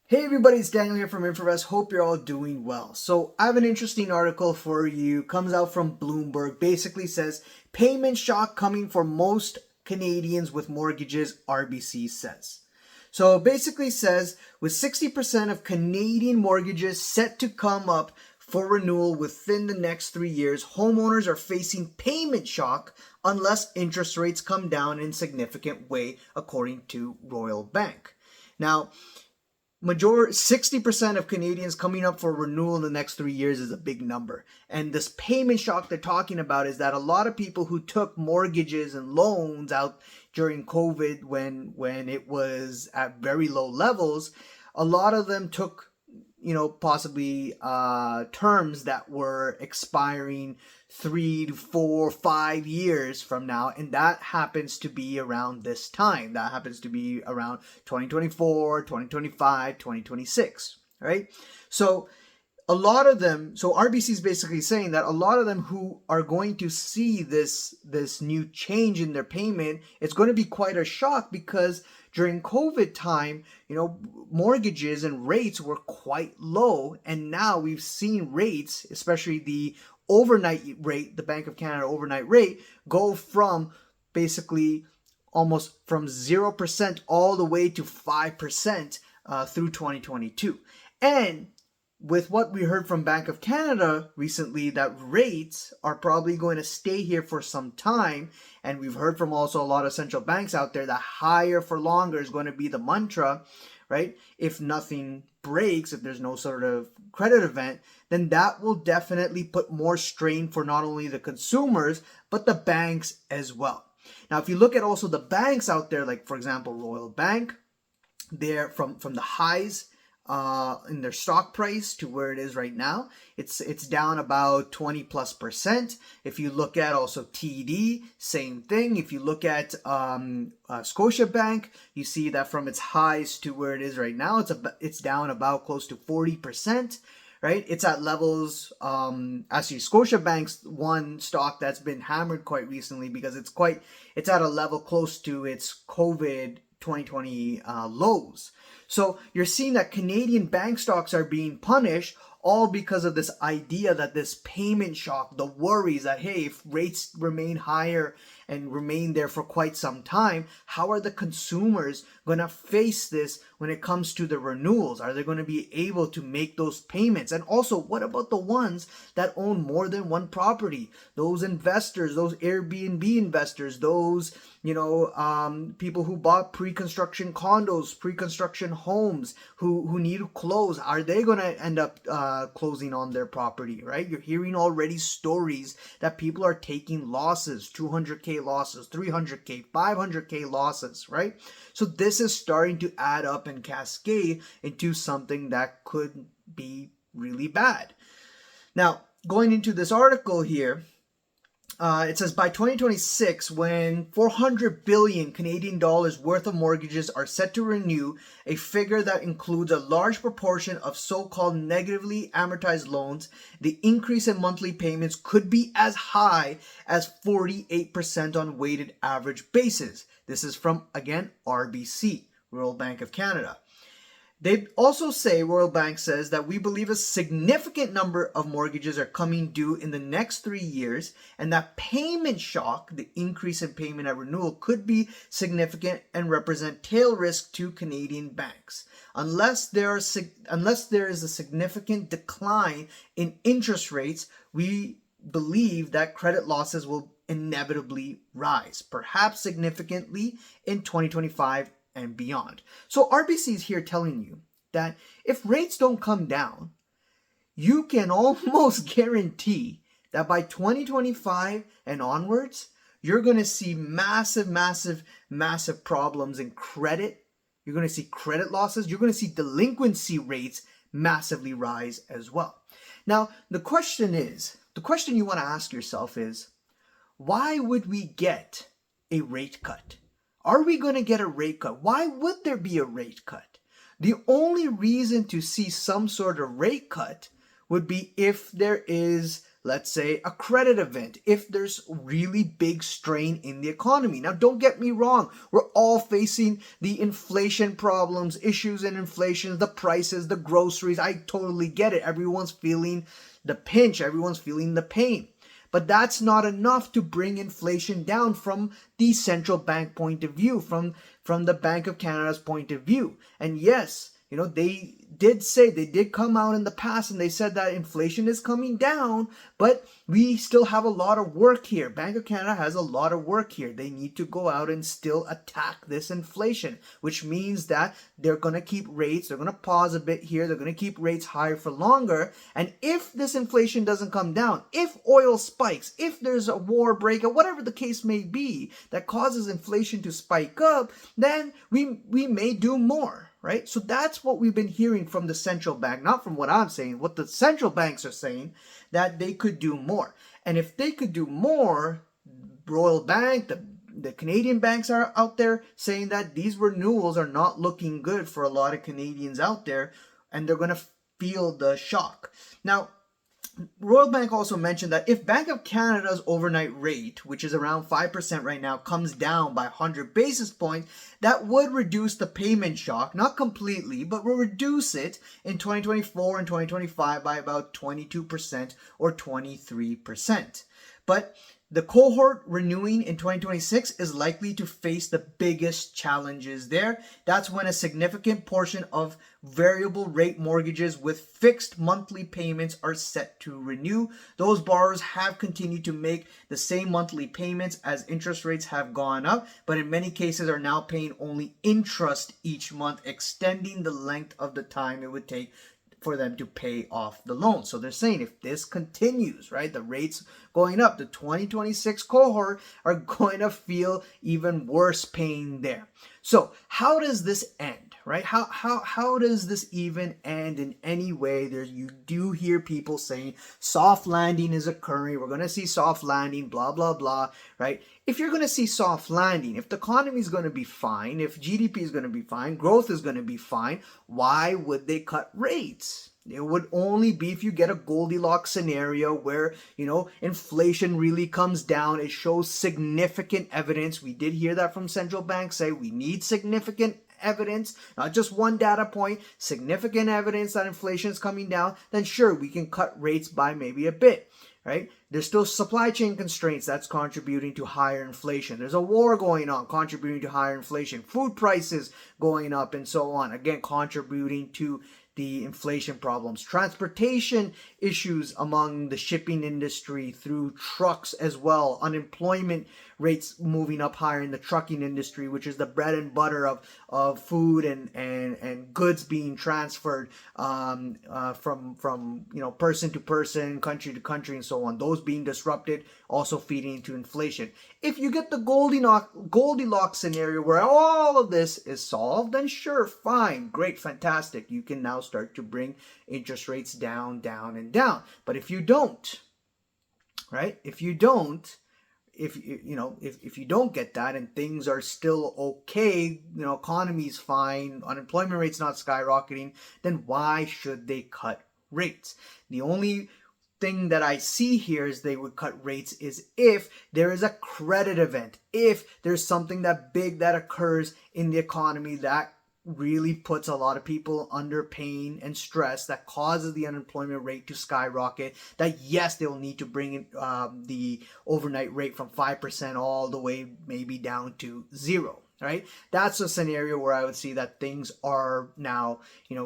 Hey everybody, it's Daniel here from Infovest. Hope you're all doing well. So I have an interesting article for you. Comes out from Bloomberg. Basically says payment shock coming for most Canadians with mortgages, RBC says. So it basically says with 60% of Canadian mortgages set to come up for renewal within the next 3 years, homeowners are facing payment shock unless interest rates come down in a significant way, according to Royal Bank. Now, 60% of Canadians coming up for renewal in the next 3 years is a big number. And this payment shock they're talking about is that a lot of people who took mortgages and loans out during COVID when it was at very low levels, a lot of them took possibly terms that were expiring 3 to 4, 5 years from now, and that happens to be around this time. That happens to be around 2024, 2025, 2026, right? So a lot of them, so RBC is basically saying that a lot of them who are going to see this new change in their payment, it's going to be quite a shock because during COVID time, mortgages and rates were quite low, and now we've seen rates, especially the overnight rate, the Bank of Canada overnight rate, go from basically almost from 0% all the way to 5% through 2022. And with what we heard from Bank of Canada recently, that rates are probably going to stay here for some time. And we've heard from also a lot of central banks out there that higher for longer is going to be the mantra, right? If nothing breaks, if there's no sort of credit event, then that will definitely put more strain for not only the consumers, but the banks as well. Now, if you look at also the banks out there, like for example, Royal Bank, they're from the highs in their stock price to where it is right now, it's down about 20+%. If you look at also TD, same thing. If you look at Scotiabank, you see that from its highs to where it is right now, it's down about close to 40%. Right, it's at levels. Actually, Scotiabank's one stock that's been hammered quite recently because it's at a level close to its COVID 2020 lows. So you're seeing that Canadian bank stocks are being punished all because of this idea that this payment shock, the worries that, hey, if rates remain higher and remain there for quite some time, how are the consumers going to face this when it comes to the renewals? Are they going to be able to make those payments? And also, what about the ones that own more than one property? Those investors, those Airbnb investors, those people who bought pre-construction condos, pre-construction homes, who need to close, are they going to end up closing on their property, right? You're hearing already stories that people are taking losses, 200K losses, 300K, 500K losses, right? So this is starting to add up and cascade into something that could be really bad. Now, going into this article here, it says by 2026, when 400 billion Canadian dollars worth of mortgages are set to renew, a figure that includes a large proportion of so-called negatively amortized loans, the increase in monthly payments could be as high as 48% on weighted average basis. This is from, again, RBC, Royal Bank of Canada. They also say, Royal Bank says, that we believe a significant number of mortgages are coming due in the next 3 years, and that payment shock, the increase in payment at renewal, could be significant and represent tail risk to Canadian banks. Unless there is a significant decline in interest rates, we believe that credit losses will inevitably rise, perhaps significantly in 2025 and beyond. So RBC is here telling you that if rates don't come down, you can almost guarantee that by 2025 and onwards, you're going to see massive problems in credit. You're going to see credit losses. You're going to see delinquency rates massively rise as well. Now, the question you want to ask yourself is, why would we get a rate cut? Are we going to get a rate cut? Why would there be a rate cut? The only reason to see some sort of rate cut would be if there is let's say, a credit event, if there's really big strain in the economy. Now, don't get me wrong. We're all facing the inflation problems, issues in inflation, the prices, the groceries. I totally get it. Everyone's feeling the pinch. Everyone's feeling the pain. But that's not enough to bring inflation down from the central bank point of view, from the Bank of Canada's point of view. And yes, they did come out in the past and they said that inflation is coming down, but we still have a lot of work here. Bank of Canada has a lot of work here. They need to go out and still attack this inflation, which means that they're going to keep rates, they're going to pause a bit here, they're going to keep rates higher for longer. And if this inflation doesn't come down, if oil spikes, if there's a war breakout, whatever the case may be that causes inflation to spike up, then we may do more. Right? So that's what we've been hearing from the central bank, not from what I'm saying, what the central banks are saying, that they could do more. And if they could do more, Royal Bank, the Canadian banks are out there saying that these renewals are not looking good for a lot of Canadians out there, and they're going to feel the shock. Now, Royal Bank also mentioned that if Bank of Canada's overnight rate, which is around 5% right now, comes down by 100 basis points, that would reduce the payment shock, not completely, but will reduce it in 2024 and 2025 by about 22% or 23%. But the cohort renewing in 2026 is likely to face the biggest challenges there. That's when a significant portion of variable rate mortgages with fixed monthly payments are set to renew. Those borrowers have continued to make the same monthly payments as interest rates have gone up, but in many cases are now paying only interest each month, extending the length of the time it would take for them to pay off the loan. So they're saying if this continues, right, the rates going up, the 2026 cohort are going to feel even worse pain there. So how does this end, right? How does this even end in any way? You do hear people saying soft landing is occurring. We're going to see soft landing, blah, blah, blah, right? If you're going to see soft landing, if the economy is going to be fine, if GDP is going to be fine, growth is going to be fine, why would they cut rates? It would only be if you get a Goldilocks scenario where, inflation really comes down. It shows significant evidence. We did hear that from central banks say we need significant evidence, not just one data point, significant evidence that inflation is coming down. Then sure, we can cut rates by maybe a bit. Right? There's still supply chain constraints that's contributing to higher inflation. There's a war going on, contributing to higher inflation. Food prices going up and so on, again, contributing to the inflation problems. Transportation issues among the shipping industry through trucks as well. Unemployment rates moving up higher in the trucking industry, which is the bread and butter of food and goods being transferred from person to person, country to country, and so on. Those being disrupted, also feeding into inflation. If you get the Goldilocks scenario where all of this is solved, then sure, fine, great, fantastic. You can now start to bring interest rates down, down, and down. But if you don't, right? If you don't get that and things are still okay, economy's fine, unemployment rate's not skyrocketing, then why should they cut rates? The only thing that I see here is they would cut rates is if there is a credit event, if there's something that big that occurs in the economy that really puts a lot of people under pain and stress, that causes the unemployment rate to skyrocket, that yes, they'll need to bring the overnight rate from 5% all the way maybe down to 0. Right? That's a scenario where I would see that things are now,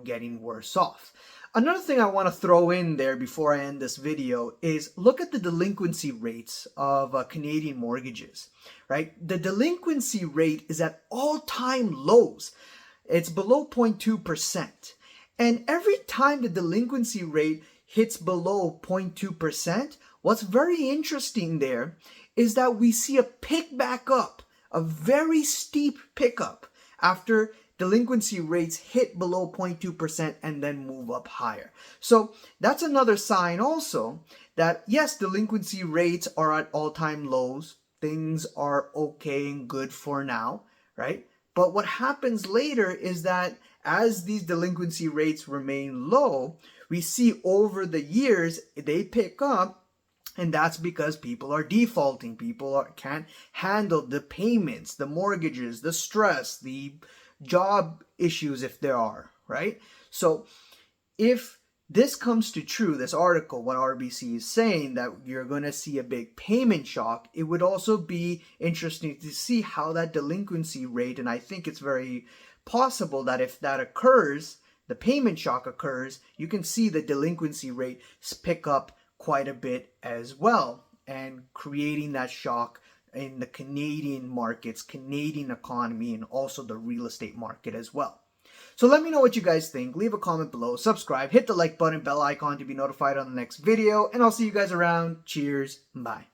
getting worse off. Another thing I want to throw in there before I end this video is look at the delinquency rates of Canadian mortgages, right? The delinquency rate is at all-time lows. It's below 0.2%. And every time the delinquency rate hits below 0.2%, what's very interesting there is that we see a pick back up, a very steep pickup after delinquency rates hit below 0.2% and then move up higher. So that's another sign also that yes, delinquency rates are at all-time lows. Things are okay and good for now, right? But what happens later is that as these delinquency rates remain low, we see over the years they pick up And that's because people are defaulting. Can't handle the payments, the mortgages, the stress, the job issues if there are, right? So if this comes to true, this article, what RBC is saying, that you're going to see a big payment shock, it would also be interesting to see how that delinquency rate, and I think it's very possible that if that occurs, the payment shock occurs, you can see the delinquency rate pick up quite a bit as well, and creating that shock in the Canadian markets, Canadian economy, and also the real estate market as well. So let me know what you guys think. Leave a comment below, subscribe, hit the like button, bell icon to be notified on the next video, and I'll see you guys around. Cheers, bye.